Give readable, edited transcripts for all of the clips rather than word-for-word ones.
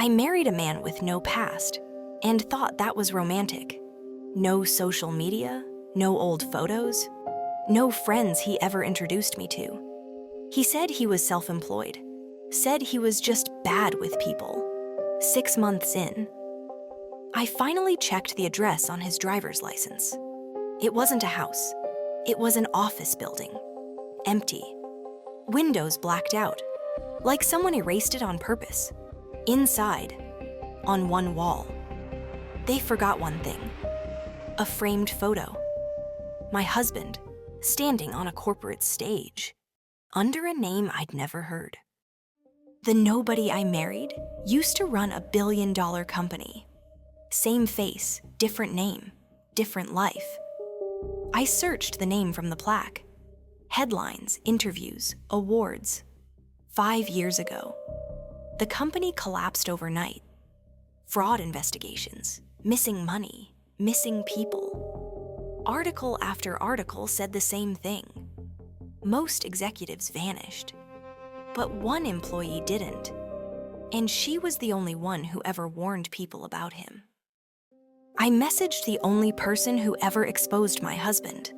I married a man with no past and thought that was romantic. No social media, no old photos, no friends he ever introduced me to. He said he was self-employed, said he was just bad with people. 6 months in, I finally checked the address on his driver's license. It wasn't a house. It was an office building. Empty. Windows blacked out, like someone erased it on purpose. Inside, on one wall, they forgot one thing. A framed photo. My husband, standing on a corporate stage, under a name I'd never heard. The nobody I married used to run $1 billion company. Same face, different name, different life. I searched the name from the plaque. Headlines, interviews, awards. 5 years ago. The company collapsed overnight. Fraud investigations, missing money, missing people. Article after article said the same thing. Most executives vanished, but one employee didn't, and she was the only one who ever warned people about him. I messaged the only person who ever exposed my husband.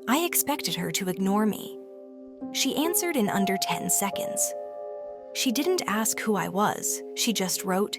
I expected her to ignore me. She answered in under 10 seconds. She didn't ask who I was, she just wrote,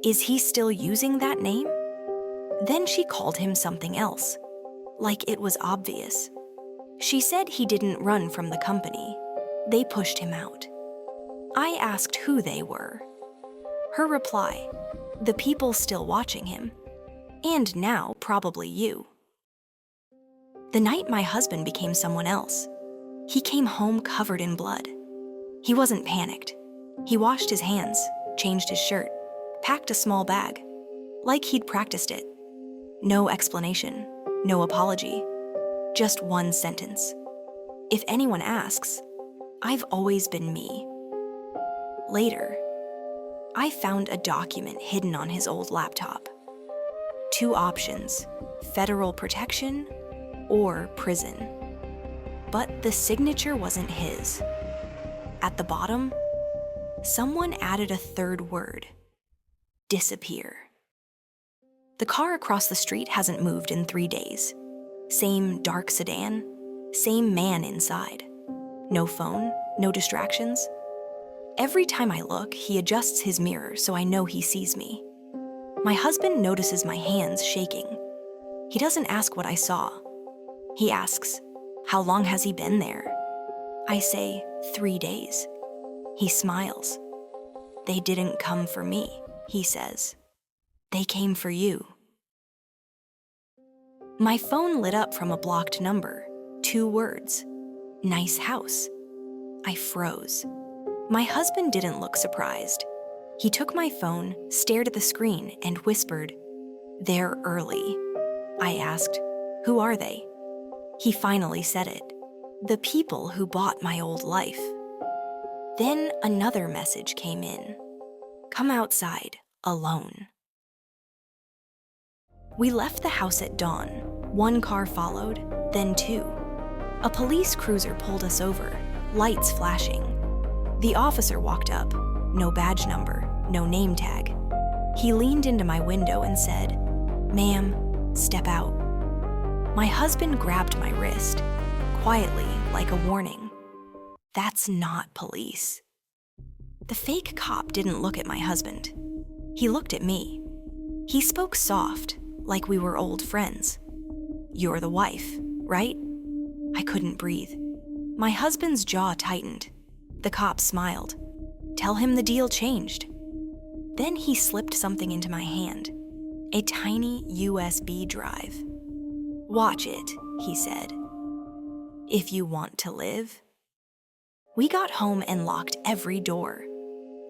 "Is he still using that name?" Then she called him something else, like it was obvious. She said he didn't run from the company. They pushed him out. I asked who they were. Her reply, "The people still watching him. And now, probably you." The night my husband became someone else, he came home covered in blood. He wasn't panicked. He washed his hands, changed his shirt, packed a small bag, like he'd practiced it. No explanation, no apology, just one sentence. "If anyone asks, I've always been me." Later, I found a document hidden on his old laptop. 2 options, federal protection or prison. But the signature wasn't his. At the bottom, someone added a 3rd word, disappear. The car across the street hasn't moved in 3 days. Same dark sedan, same man inside. No phone, no distractions. Every time I look, he adjusts his mirror so I know he sees me. My husband notices my hands shaking. He doesn't ask what I saw. He asks, "How long has he been there?" I say, 3 days. He smiles. "They didn't come for me," he says. "They came for you." My phone lit up from a blocked number. 2 words. Nice house. I froze. My husband didn't look surprised. He took my phone, stared at the screen, and whispered, "They're early." I asked, "Who are they?" He finally said it. "The people who bought my old life." Then another message came in. "Come outside, alone." We left the house at dawn. 1 car followed, then 2. A police cruiser pulled us over, lights flashing. The officer walked up, no badge number, no name tag. He leaned into my window and said, "Ma'am, step out." My husband grabbed my wrist, quietly, like a warning. That's not police. The fake cop didn't look at my husband. He looked at me. He spoke soft, like we were old friends. "You're the wife, right?" I couldn't breathe. My husband's jaw tightened. The cop smiled. "Tell him the deal changed." Then he slipped something into my hand, a tiny USB drive. "Watch it," he said. "If you want to live." We got home and locked every door.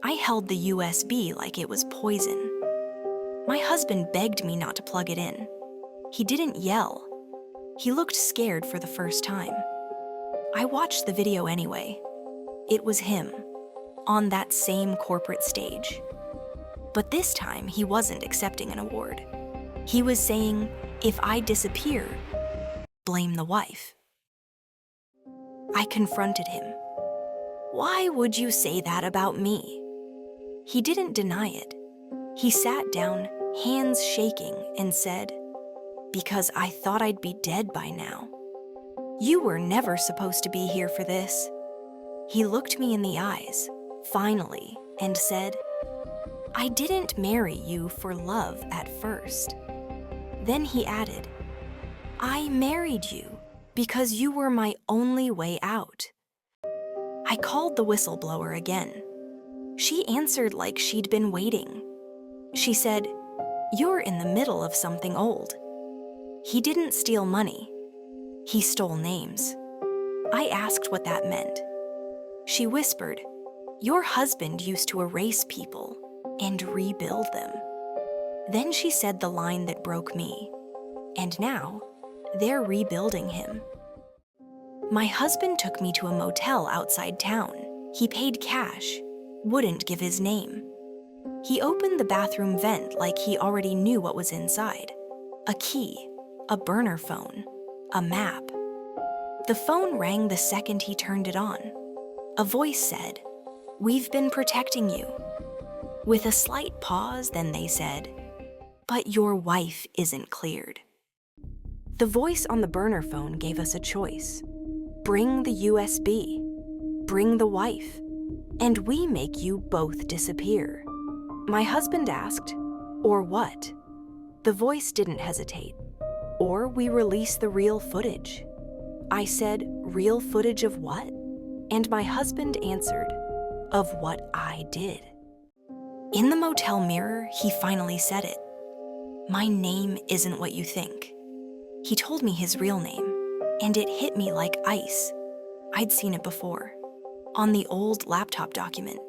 I held the USB like it was poison. My husband begged me not to plug it in. He didn't yell. He looked scared for the first time. I watched the video anyway. It was him, on that same corporate stage. But this time, he wasn't accepting an award. He was saying, "If I disappear, blame the wife." I confronted him. "Why would you say that about me?" He didn't deny it. He sat down, hands shaking, and said, "Because I thought I'd be dead by now. You were never supposed to be here for this." He looked me in the eyes, finally, and said, "I didn't marry you for love at first." Then he added, "I married you because you were my only way out." I called the whistleblower again. She answered like she'd been waiting. She said, "You're in the middle of something old." He didn't steal money. He stole names. I asked what that meant. She whispered, "Your husband used to erase people and rebuild them." Then she said the line that broke me. And now, they're rebuilding him. My husband took me to a motel outside town. He paid cash, wouldn't give his name. He opened the bathroom vent like he already knew what was inside. A key, a burner phone, a map. The phone rang the second he turned it on. A voice said, "We've been protecting you." With a slight pause, then they said, "But your wife isn't cleared." The voice on the burner phone gave us a choice. Bring the USB, bring the wife, and we make you both disappear. My husband asked, "Or what?" The voice didn't hesitate. "Or we release the real footage." I said, "Real footage of what?" And my husband answered, "Of what I did." In the motel mirror, he finally said it. "My name isn't what you think." He told me his real name, and it hit me like ice. I'd seen it before. On the old laptop document,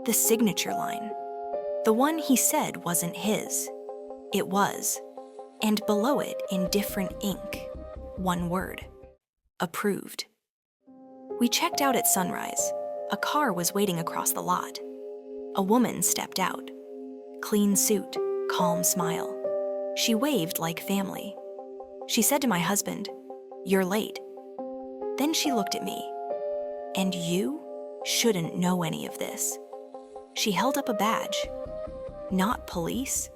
the signature line. The one he said wasn't his. It was, and below it in different ink, one word: approved. We checked out at sunrise. A car was waiting across the lot. A woman stepped out. Clean suit, calm smile. She waved like family. She said to my husband, "You're late." Then she looked at me. "And you shouldn't know any of this." She held up a badge. Not police,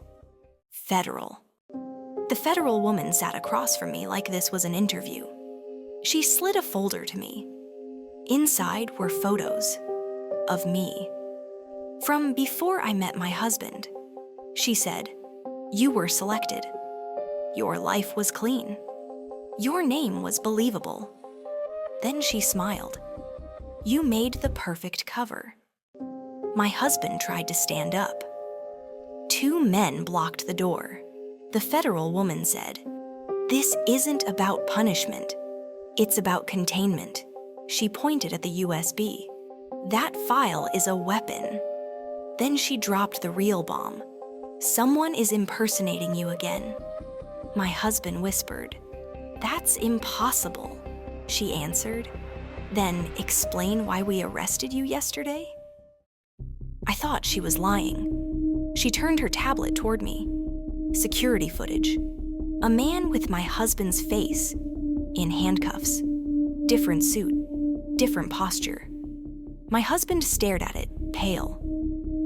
federal. The federal woman sat across from me like this was an interview. She slid a folder to me. Inside were photos of me. From before I met my husband. She said, "You were selected. Your life was clean. Your name was believable." Then she smiled. "You made the perfect cover." My husband tried to stand up. Two men blocked the door. The federal woman said, "This isn't about punishment. It's about containment." She pointed at the USB. "That file is a weapon." Then she dropped the real bomb. "Someone is impersonating you again." My husband whispered, "That's impossible." She answered, "Then explain why we arrested you yesterday." I thought she was lying. She turned her tablet toward me. Security footage. A man with my husband's face, in handcuffs. Different suit, different posture. My husband stared at it, pale.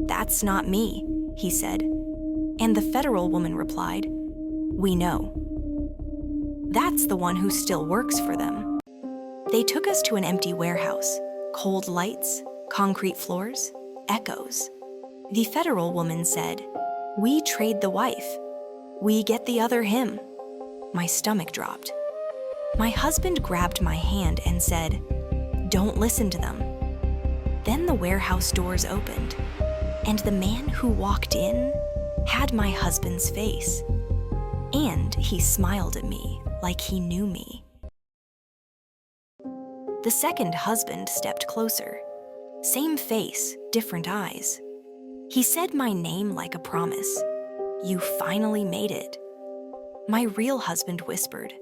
"That's not me," he said. And the federal woman replied, "We know." That's the one who still works for them. They took us to an empty warehouse. Cold lights, concrete floors, echoes. The federal woman said, "We trade the wife. We get the other him." My stomach dropped. My husband grabbed my hand and said, "Don't listen to them." Then the warehouse doors opened, and the man who walked in had my husband's face. And he smiled at me like he knew me. The second husband stepped closer. Same face, different eyes. He said my name like a promise. "You finally made it." My real husband whispered,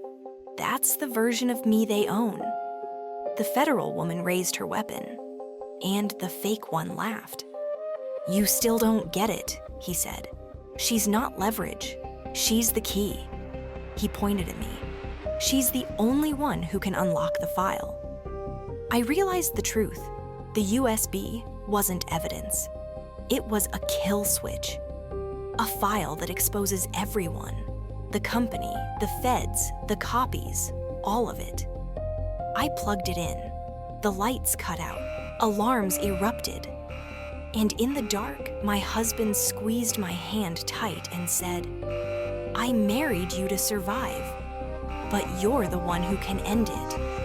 "That's the version of me they own." The federal woman raised her weapon, and the fake one laughed. "You still don't get it," he said. "She's not leverage. She's the key." He pointed at me. "She's the only one who can unlock the file." I realized the truth. The USB wasn't evidence. It was a kill switch. A file that exposes everyone. The company, the feds, the copies, all of it. I plugged it in. The lights cut out. Alarms erupted. And in the dark, my husband squeezed my hand tight and said, "I married you to survive, but you're the one who can end it."